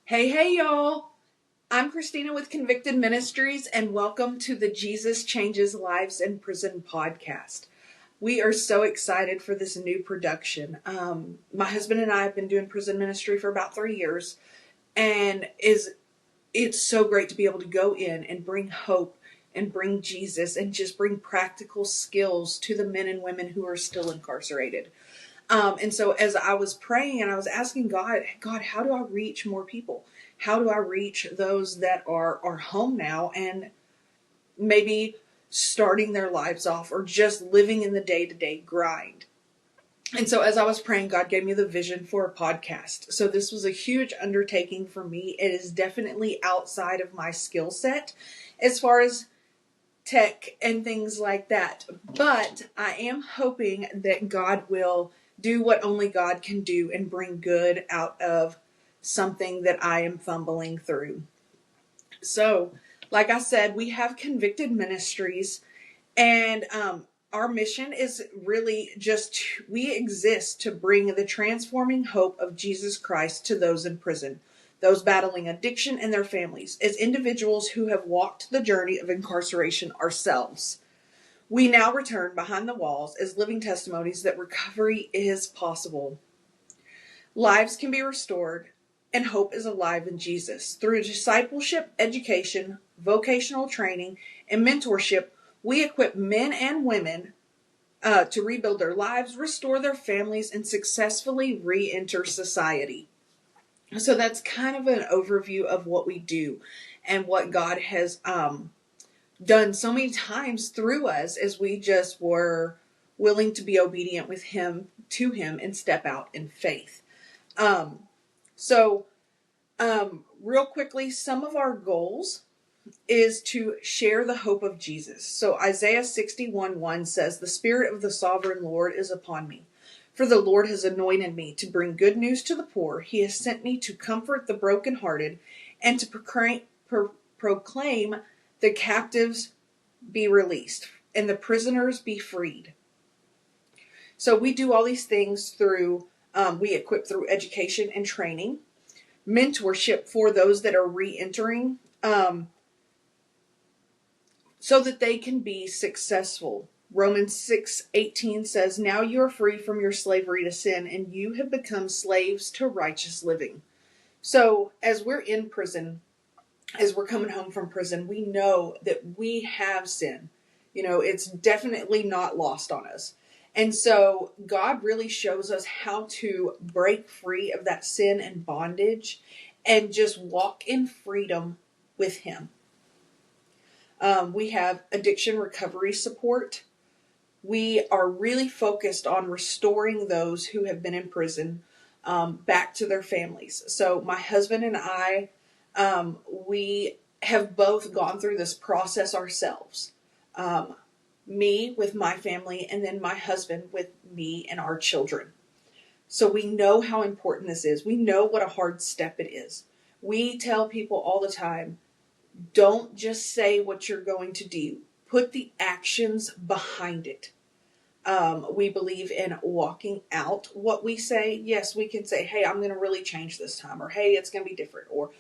Hey, y'all. I'm Christina with Convicted Ministries, and welcome to the Jesus Changes Lives in Prison podcast. We are so excited for this new production. My husband and I have been doing prison ministry for about 3 years, and it's so great to be able to go in and bring hope and bring Jesus and just bring practical skills to the men and women who are still incarcerated. And so as I was praying and I was asking God, how do I reach more people? How do I reach those that are home now and maybe starting their lives off or just living in the day-to-day grind? And so as I was praying, God gave me the vision for a podcast. So this was a huge undertaking for me. It is definitely outside of my skill set as far as tech and things like that. But I am hoping that God will do what only God can do and bring good out of something that I am fumbling through. So, like I said, we have Convicted Ministries, and our mission is really just we exist to bring the transforming hope of Jesus Christ to those in prison, those battling addiction and their families, as individuals who have walked the journey of incarceration ourselves. We now return behind the walls as living testimonies that recovery is possible. Lives can be restored, and hope is alive in Jesus. Through discipleship, education, vocational training, and mentorship, we equip men and women to rebuild their lives, restore their families, and successfully re-enter society. So that's kind of an overview of what we do and what God has done so many times through us as we just were willing to be obedient with Him, to Him, and step out in faith. So real quickly, some of our goals is to share the hope of Jesus. So Isaiah 61:1 says, "The Spirit of the Sovereign Lord is upon me, for the Lord has anointed me to bring good news to the poor. He has sent me to comfort the brokenhearted and to proclaim the captives be released and the prisoners be freed." So we do all these things through, we equip through education and training, mentorship for those that are re-entering, so that they can be successful. Romans 6:18 says, "Now you are free from your slavery to sin, and you have become slaves to righteous living." So as we're in prison, as we're coming home from prison, we know that we have sin. It's definitely not lost on us. And so God really shows us how to break free of that sin and bondage and just walk in freedom with Him. We have addiction recovery support. We are really focused on restoring those who have been in prison back to their families. So my husband and I, we have both gone through this process ourselves. Me with my family, and then my husband with me and our children. So we know how important this is. We know what a hard step it is. We tell people all the time, don't just say what you're going to do. Put the actions behind it. We believe in walking out what we say. Yes, we can say, hey, I'm going to really change this time, or hey, it's going to be different, or,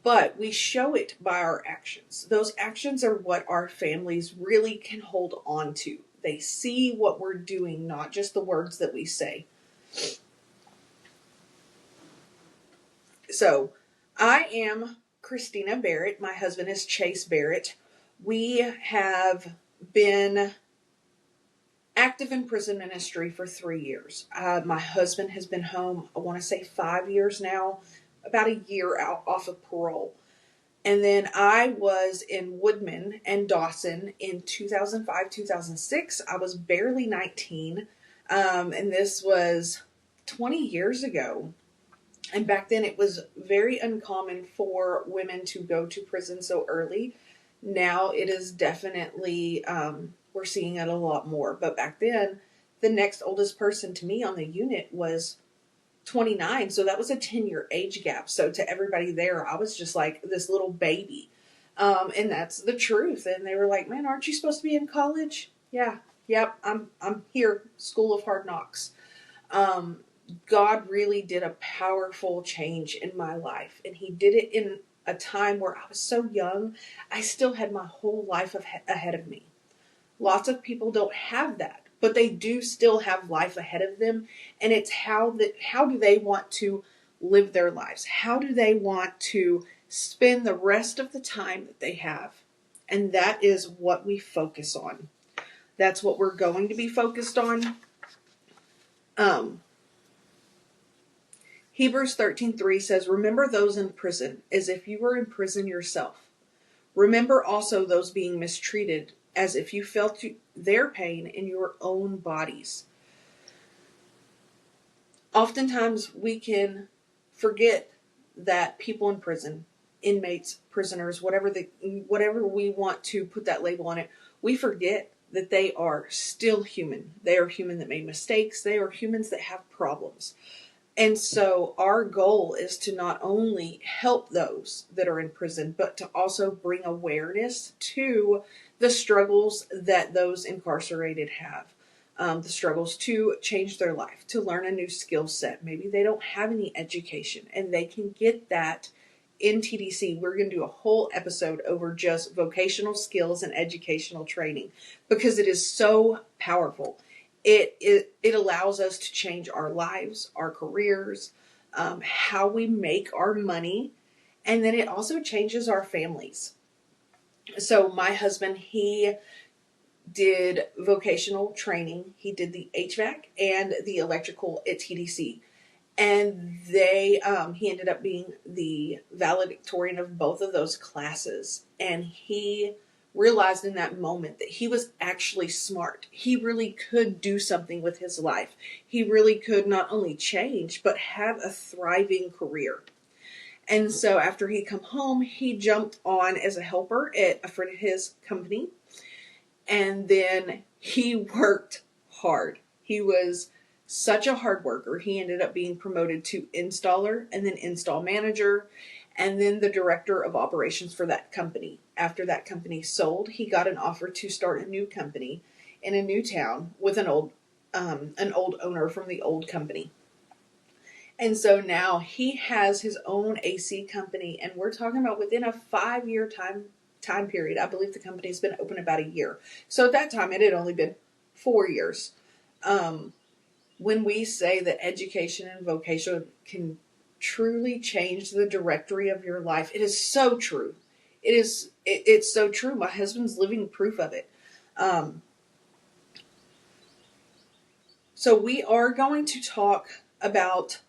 but we show it by our actions. Those actions are what our families really can hold on to. They see what we're doing, not just the words that we say. So I am Christina Barrett. My husband is Chase Barrett. We have been active in prison ministry for 3 years. My husband has been home, I want to say 5 years now, about a year out off of parole. And then I was in Woodman and Dawson in 2005, 2006. I was barely 19. And this was 20 years ago. And back then it was very uncommon for women to go to prison so early. Now it is definitely, we're seeing it a lot more. But back then, the next oldest person to me on the unit was 29. So that was a 10-year age gap. So to everybody there, I was just like this little baby. And that's the truth. And they were like, man, aren't you supposed to be in college? Yeah. Yep. I'm here. School of Hard Knocks. God really did a powerful change in my life. And he did it in a time where I was so young. I still had my whole life ahead of me. Lots of people don't have that, but they do still have life ahead of them. And it's how do they want to live their lives? How do they want to spend the rest of the time that they have? And that is what we focus on. That's what we're going to be focused on. Hebrews 13:3 says, "Remember those in prison as if you were in prison yourself. Remember also those being mistreated as if you felt their pain in your own bodies." Oftentimes we can forget that people in prison, inmates, prisoners, whatever we want to put that label on it, we forget that they are still human. They are human that made mistakes. They are humans that have problems. And so our goal is to not only help those that are in prison, but to also bring awareness to the struggles that those incarcerated have. The struggles to change their life, to learn a new skill set. Maybe they don't have any education and they can get that in TDC. We're going to do a whole episode over just vocational skills and educational training because it is so powerful. It allows us to change our lives, our careers, how we make our money, and then it also changes our families. So my husband, he did vocational training. He did the HVAC and the electrical at TDC. And he ended up being the valedictorian of both of those classes. And he realized in that moment that he was actually smart. He really could do something with his life. He really could not only change, but have a thriving career. And so after he come home, he jumped on as a helper at a friend of his company. And then he worked hard. He was such a hard worker. He ended up being promoted to installer and then install manager and then the director of operations for that company. After that company sold, he got an offer to start a new company in a new town with an old owner from the old company. And so now he has his own AC company, and we're talking about within a 5-year time period. I believe the company's been open about a year. So at that time, it had only been 4 years. When we say that education and vocation can truly change the directory of your life, it is so true. It's so true. My husband's living proof of it. So we are going to talk about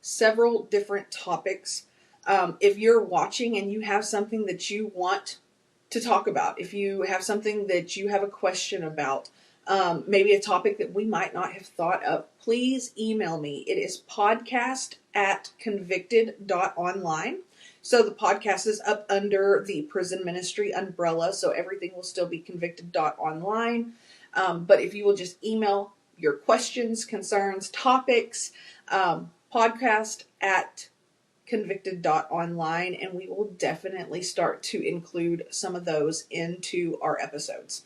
several different topics. If you're watching and you have something that you want to talk about, if you have something that you have a question about, maybe a topic that we might not have thought of, please email me. It is podcast@convicted.online. So the podcast is up under the prison ministry umbrella, so everything will still be convicted.online. But if you will just email your questions, concerns, topics, podcast@convicted.online, and we will definitely start to include some of those into our episodes.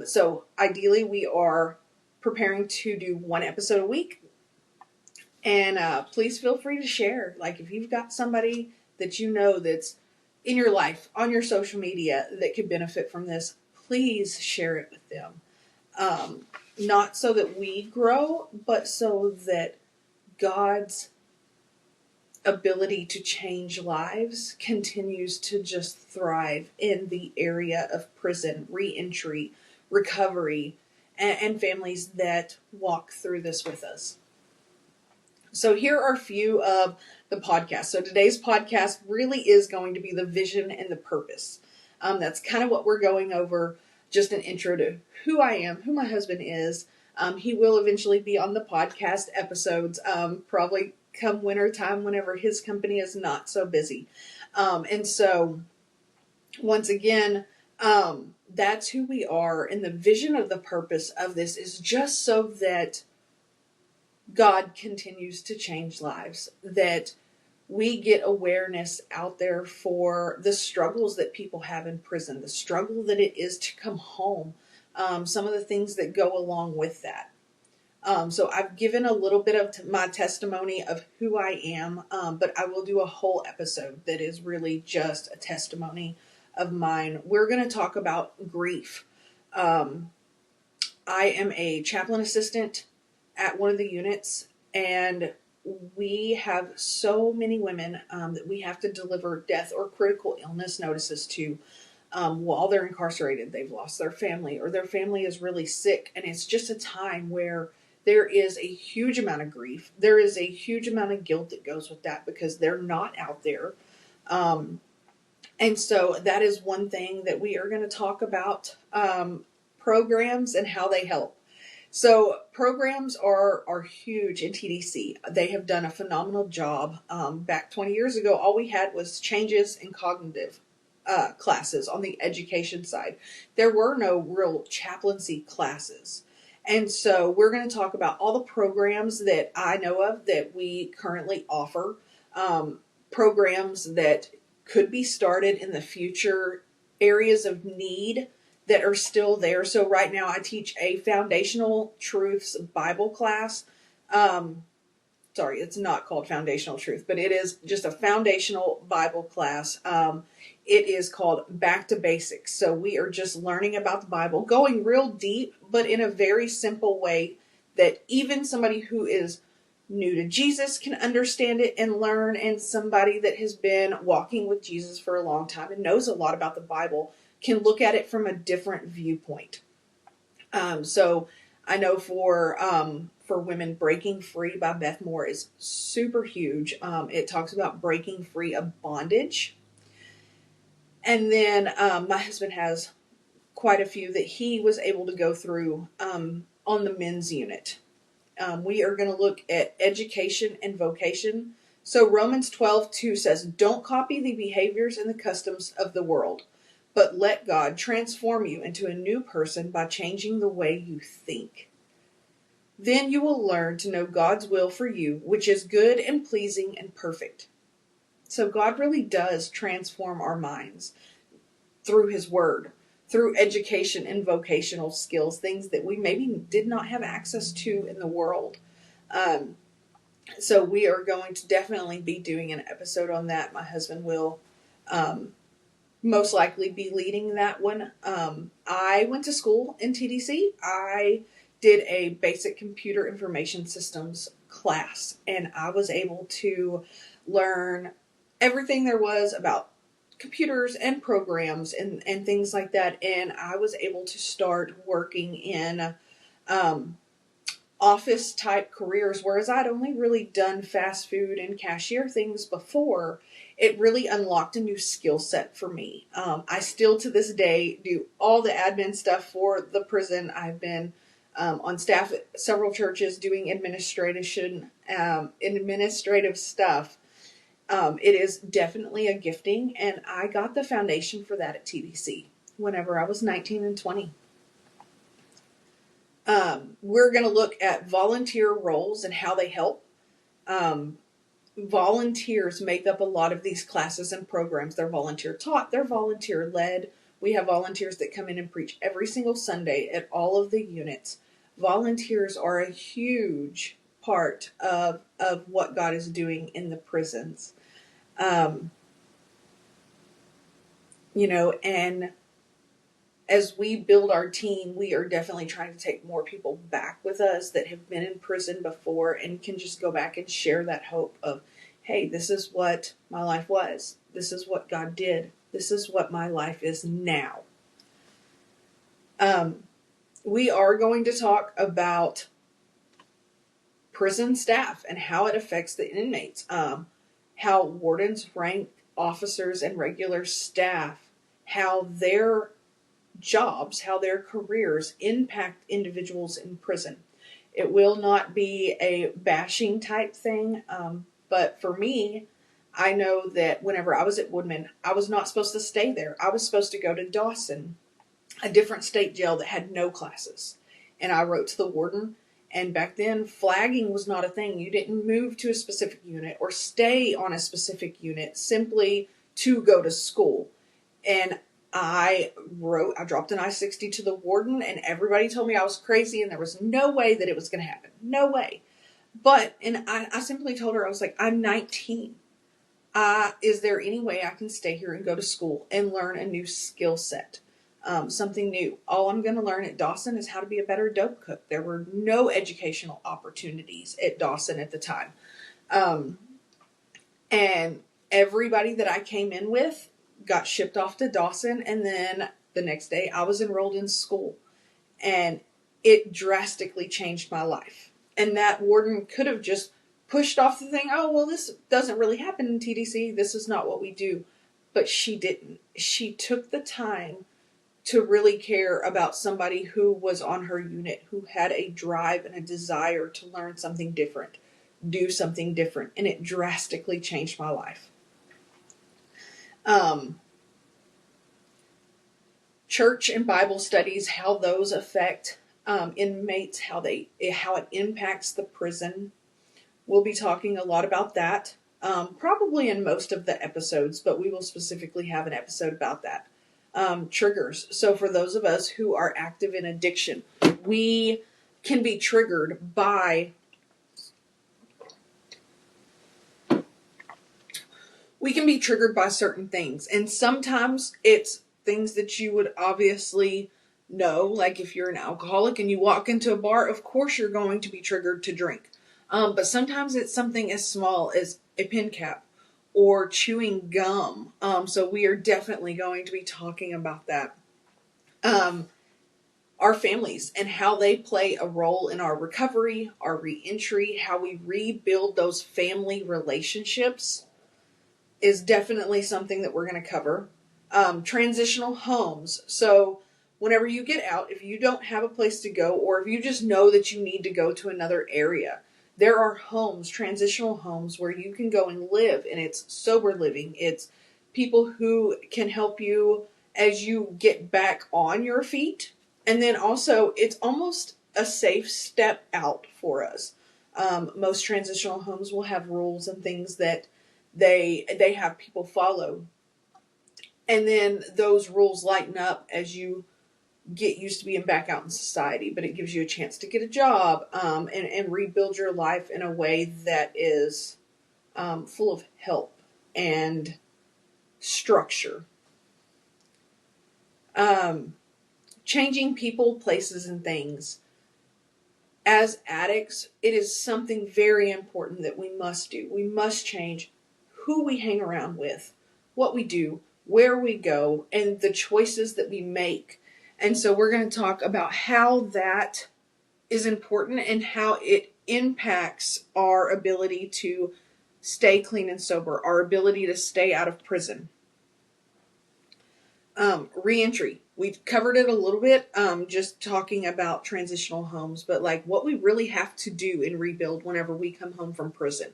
So ideally we are preparing to do 1 episode a week, and please feel free to share. Like if you've got somebody that you know that's in your life, on your social media, that could benefit from this, please share it with them. Not so that we grow, but so that God's ability to change lives continues to just thrive in the area of prison, reentry, recovery, and families that walk through this with us. So here are a few of the podcasts. So today's podcast really is going to be the vision and the purpose. That's kind of what we're going over, just an intro to who I am, who my husband is. He will eventually be on the podcast episodes, probably come winter time whenever his company is not so busy. And so once again, that's who we are. And the vision of the purpose of this is just so that God continues to change lives, that we get awareness out there for the struggles that people have in prison, the struggle that it is to come home, some of the things that go along with that. So I've given a little bit of my testimony of who I am, but I will do a whole episode that is really just a testimony of mine. We're going to talk about grief. Um, I am a chaplain assistant at one of the units, and we have so many women that we have to deliver death or critical illness notices to while they're incarcerated. They've lost their family, or their family is really sick, and it's just a time where there is a huge amount of grief. There is a huge amount of guilt that goes with that because they're not out there. Um, and so that is one thing that we are going to talk about, programs and how they help. So programs are huge in TDC. They have done a phenomenal job. Back 20 years ago, all we had was changes in cognitive classes on the education side. There were no real chaplaincy classes. And so we're going to talk about all the programs that I know of that we currently offer, programs that could be started in the future, areas of need that are still there. So right now I teach a Foundational Truths Bible class. Sorry, it's not called Foundational Truth, but it is just a foundational Bible class. It is called Back to Basics. So we are just learning about the Bible, going real deep, but in a very simple way that even somebody who is new to Jesus can understand it and learn, and somebody that has been walking with Jesus for a long time and knows a lot about the Bible can look at it from a different viewpoint. So I know for women, Breaking Free by Beth Moore is super huge. It talks about breaking free of bondage. And then my husband has quite a few that he was able to go through on the men's unit. We are going to look at education and vocation. So Romans 12:2 says, "Don't copy the behaviors and the customs of the world, but let God transform you into a new person by changing the way you think. Then you will learn to know God's will for you, which is good and pleasing and perfect." So God really does transform our minds through His Word, through education and vocational skills, things that we maybe did not have access to in the world. So we are going to definitely be doing an episode on that. My husband will most likely be leading that one. I went to school in TDC. I did a basic computer information systems class, and I was able to learn everything there was about computers and programs and things like that. And I was able to start working in office type careers, whereas I'd only really done fast food and cashier things before. It really unlocked a new skill set for me. I still to this day do all the admin stuff for the prison. I've been on staff at several churches doing administrative stuff. It is definitely a gifting, and I got the foundation for that at TDC whenever I was 19 and 20. We're going to look at volunteer roles and how they help. Volunteers make up a lot of these classes and programs. They're volunteer taught, they're volunteer led. We have volunteers that come in and preach every single Sunday at all of the units. Volunteers are a huge part of what God is doing in the prisons. And as we build our team, we are definitely trying to take more people back with us that have been in prison before and can just go back and share that hope of, hey, this is what my life was. This is what God did. This is what my life is now. We are going to talk about prison staff and how it affects the inmates. How wardens rank officers and regular staff, how their jobs, how their careers impact individuals in prison. It will not be a bashing type thing, but for me, I know that whenever I was at Woodman, I was not supposed to stay there. I was supposed to go to Dawson, a different state jail that had no classes. And I wrote to the warden, and back then flagging was not a thing. You didn't move to a specific unit or stay on a specific unit simply to go to school. And I dropped an I-60 to the warden, and everybody told me I was crazy and there was no way that it was going to happen. No way. And I simply told her, I was like, I'm 19. Is there any way I can stay here and go to school and learn a new skill set? Something new. All I'm going to learn at Dawson is how to be a better dope cook. There were no educational opportunities at Dawson at the time. And everybody that I came in with got shipped off to Dawson, and then the next day I was enrolled in school, and it drastically changed my life. And that warden could have just pushed off the thing, oh, well, this doesn't really happen in TDC, this is not what we do. But she didn't. She took the time to really care about somebody who was on her unit, who had a drive and a desire to learn something different, do something different, and it drastically changed my life. Church and Bible studies, how those affect inmates, how it impacts the prison. We'll be talking a lot about that, probably in most of the episodes, but we will specifically have an episode about that. Triggers. So for those of us who are active in addiction, we can be triggered by certain things. And sometimes it's things that you would obviously know, like if you're an alcoholic and you walk into a bar, of course you're going to be triggered to drink. But sometimes it's something as small as a pen cap or chewing gum. So we are definitely going to be talking about that. Our families and how they play a role in our recovery, our reentry, how we rebuild those family relationships is definitely something that we're going to cover. Transitional homes. So whenever you get out, if you don't have a place to go, or if you just know that you need to go to another area, there are homes, transitional homes, where you can go and live, and it's sober living. It's people who can help you as you get back on your feet. And then also, it's almost a safe step out for us. Most transitional homes will have rules and things that they have people follow. And then those rules lighten up as you get used to being back out in society, but it gives you a chance to get a job, and rebuild your life in a way that is full of help and structure. Changing people, places, and things. As addicts, it is something very important that we must do. We must change who we hang around with, what we do, where we go, and the choices that we make. And so we're going to talk about how that is important and how it impacts our ability to stay clean and sober, our ability to stay out of prison. Reentry. We've covered it a little bit, just talking about transitional homes, but like what we really have to do in rebuild whenever we come home from prison.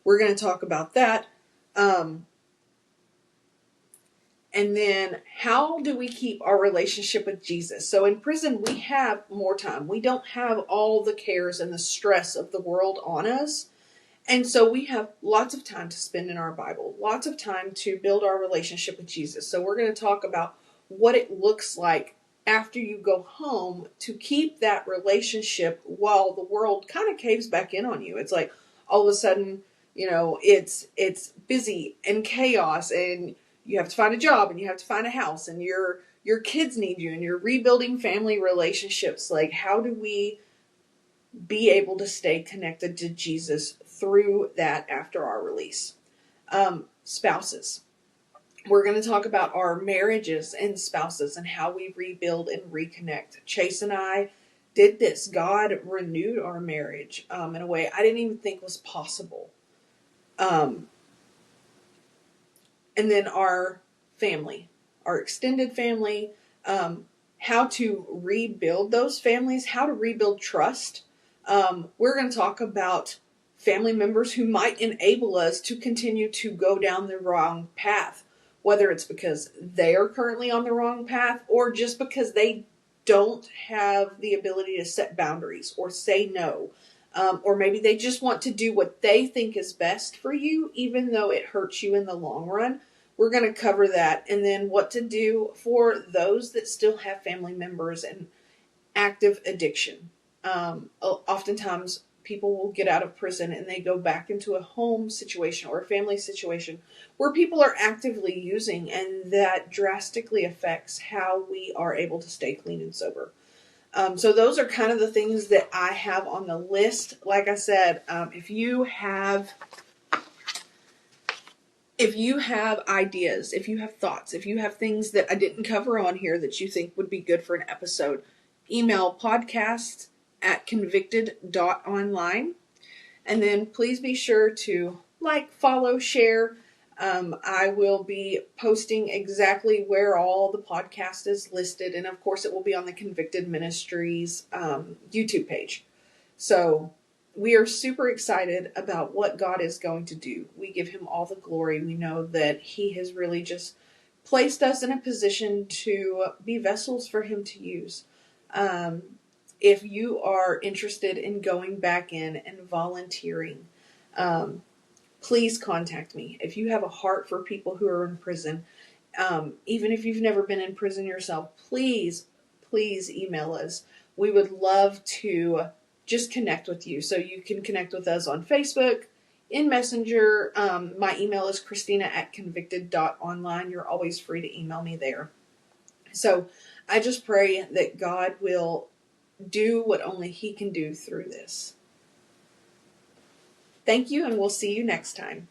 We're going to talk about that. And then how do we keep our relationship with Jesus? So in prison, we have more time. We don't have all the cares and the stress of the world on us. And so we have lots of time to spend in our Bible, lots of time to build our relationship with Jesus. So we're going to talk about what it looks like after you go home to keep that relationship while the world kind of caves back in on you. It's like all of a sudden, it's busy and chaos, and you have to find a job, and you have to find a house, and your kids need you, and you're rebuilding family relationships. Like, how do we be able to stay connected to Jesus through that after our release? Spouses. We're going to talk about our marriages and spouses and how we rebuild and reconnect. Chase and I did this. God renewed our marriage in a way I didn't even think was possible. And then our family, our extended family, how to rebuild those families, how to rebuild trust. We're going to talk about family members who might enable us to continue to go down the wrong path, whether it's because they are currently on the wrong path or just because they don't have the ability to set boundaries or say no. Or maybe they just want to do what they think is best for you, even though it hurts you in the long run. we're going to cover that, and then what to do for those that still have family members and active addiction. Oftentimes, people will get out of prison and they go back into a home situation or a family situation where people are actively using, and that drastically affects how we are able to stay clean and sober. So those are kind of the things that I have on the list. Like I said, if you have ideas, if you have thoughts, if you have things that I didn't cover on here that you think would be good for an episode, email podcast@convicted.online. And then please be sure to like, follow, share. I will be posting exactly where all the podcast is listed. And of course, it will be on the Convicted Ministries YouTube page. So we are super excited about what God is going to do. We give him all the glory. We know that he has really just placed us in a position to be vessels for him to use. If you are interested in going back in and volunteering, please contact me. If you have a heart for people who are in prison, even if you've never been in prison yourself, please email us. We would love to just connect with you. So you can connect with us on Facebook, in Messenger. My email is Christina@convicted.online. You're always free to email me there. So I just pray that God will do what only he can do through this. Thank you, and we'll see you next time.